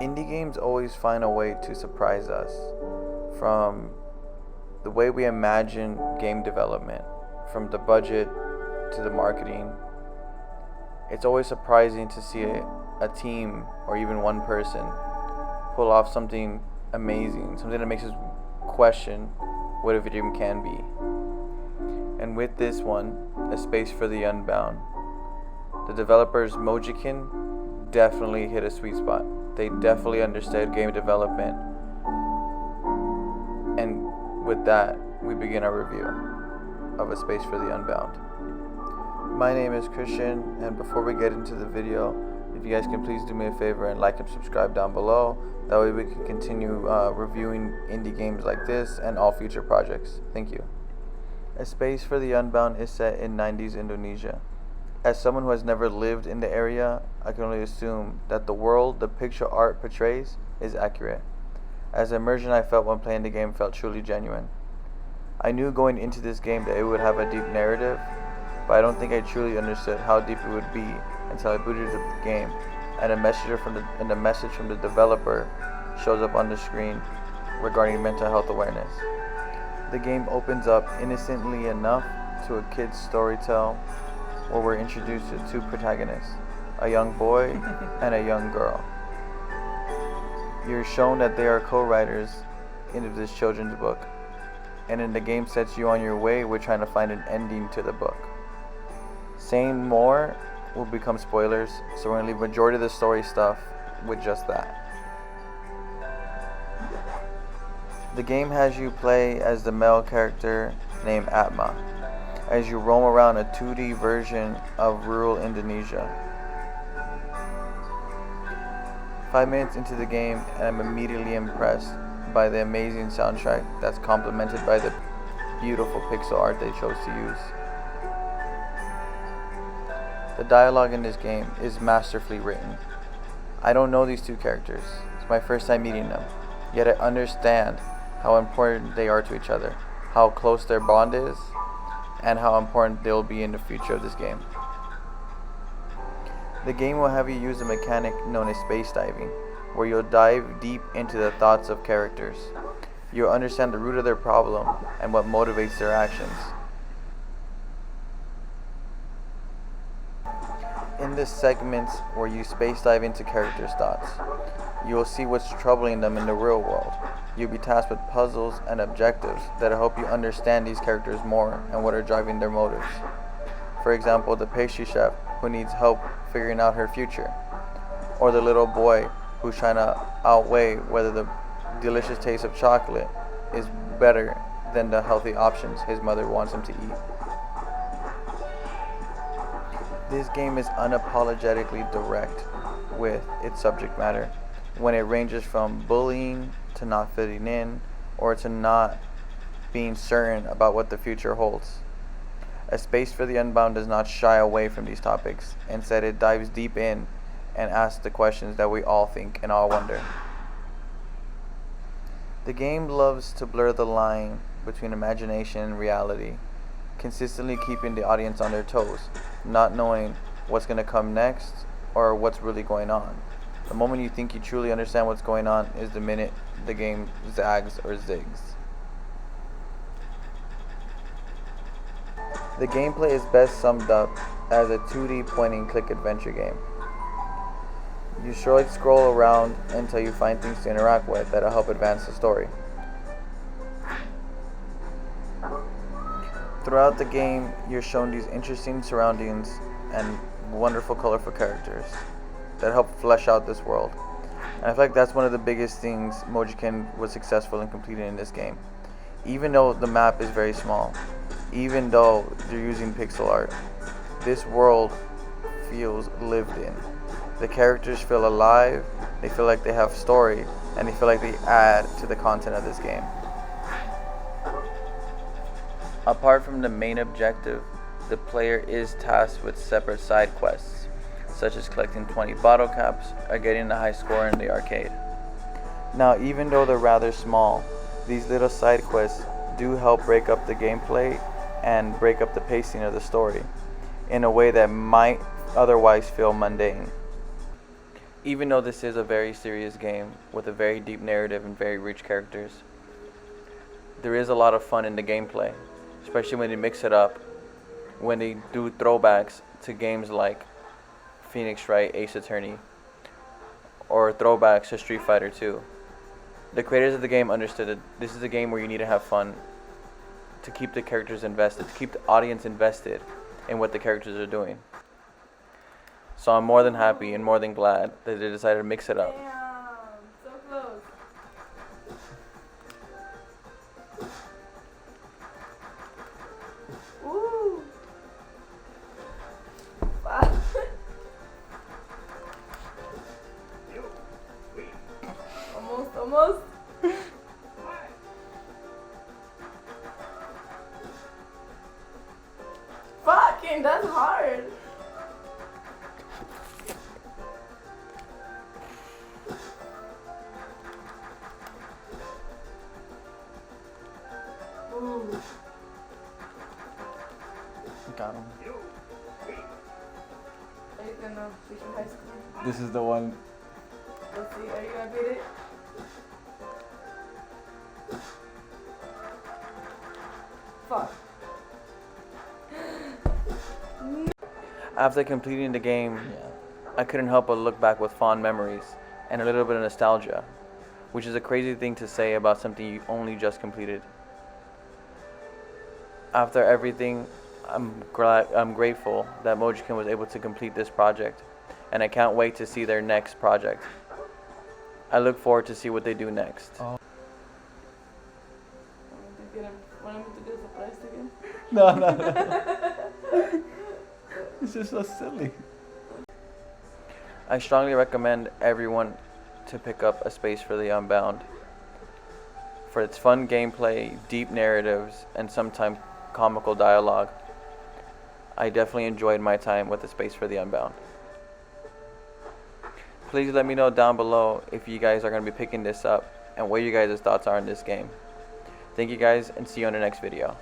Indie games always find a way to surprise us, from the way we imagine game development, from the budget to the marketing. It's always surprising to see a team or even one person pull off something amazing, something that makes us question what a video game can be. And with this one, A Space for the Unbound, the developers Mojikin definitely hit a sweet spot. They definitely understood game development. And with that, we begin our review of A Space for the Unbound. My name is Christian, and before we get into the video, if you guys can please do me a favor and like and subscribe down below. That way we can continue reviewing indie games like this and all future projects. Thank you. A Space for the Unbound is set in 90s Indonesia. As someone who has never lived in the area, I can only assume that the world the picture art portrays is accurate, as the immersion I felt when playing the game felt truly genuine. I knew going into this game that it would have a deep narrative, but I don't think I truly understood how deep it would be until I booted up the game and a message from the developer shows up on the screen regarding mental health awareness. The game opens up innocently enough to a kid's storytell, where we're introduced to two protagonists, a young boy and a young girl. You're shown that they are co-writers into this children's book, and then the game sets you on your way with trying to find an ending to the book. Saying more will become spoilers, so we're going to leave majority of the story stuff with just that. The game has you play as the male character named Atma, as you roam around a 2D version of rural Indonesia. 5 minutes into the game, and I'm immediately impressed by the amazing soundtrack that's complemented by the beautiful pixel art they chose to use. The dialogue in this game is masterfully written. I don't know these two characters. It's my first time meeting them, yet I understand how important they are to each other, how close their bond is, and how important they'll be in the future of this game. The game will have you use a mechanic known as space diving, where you'll dive deep into the thoughts of characters. You'll understand the root of their problem and what motivates their actions. In the segments where you space dive into characters' thoughts, you will see what's troubling them in the real world. You'll be tasked with puzzles and objectives that'll help you understand these characters more and what are driving their motives. For example, the pastry chef who needs help figuring out her future, or the little boy who's trying to outweigh whether the delicious taste of chocolate is better than the healthy options his mother wants him to eat. This game is unapologetically direct with its subject matter, when it ranges from bullying to not fitting in, or to not being certain about what the future holds. A Space for the Unbound does not shy away from these topics. Instead, it dives deep in and asks the questions that we all think and all wonder. The game loves to blur the line between imagination and reality, consistently keeping the audience on their toes, not knowing what's going to come next or what's really going on. The moment you think you truly understand what's going on is the minute the game zags or zigs. The gameplay is best summed up as a 2D point-and-click adventure game. You scroll around until you find things to interact with that'll help advance the story. Throughout the game, you're shown these interesting surroundings and wonderful, colorful characters that help flesh out this world. And I feel like that's one of the biggest things Mojikin was successful in completing in this game. Even though the map is very small, even though they're using pixel art, this world feels lived in. The characters feel alive, they feel like they have story, and they feel like they add to the content of this game. Apart from the main objective, the player is tasked with separate side quests, such as collecting 20 bottle caps or getting the high score in the arcade. Now, even though they're rather small, these little side quests do help break up the gameplay and break up the pacing of the story in a way that might otherwise feel mundane. Even though this is a very serious game with a very deep narrative and very rich characters, there is a lot of fun in the gameplay, especially when they mix it up, when they do throwbacks to games like Phoenix Wright, Ace Attorney, or throwbacks to Street Fighter 2. The creators of the game understood that this is a game where you need to have fun to keep the characters invested, to keep the audience invested in what the characters are doing. So I'm more than happy and more than glad that they decided to mix it up. Damn, so close. Ooh. Fuck. Almost. Fucking, that's hard. Ooh. Got him. Are you gonna beat your high school? This is the one. Let's see, are you gonna beat it? Fuck. After completing the game, I couldn't help but look back with fond memories and a little bit of nostalgia, which is a crazy thing to say about something you only just completed. After everything, I'm grateful that Mojikin was able to complete this project, and I can't wait to see their next project. I look forward to see what they do next. Want me to do surprise again? No. It's just so silly. I strongly recommend everyone to pick up A Space for the Unbound for its fun gameplay, deep narratives, and sometimes comical dialogue. I definitely enjoyed my time with A Space for the Unbound. Please let me know down below if you guys are going to be picking this up and what you guys' thoughts are on this game. Thank you guys, and see you on the next video.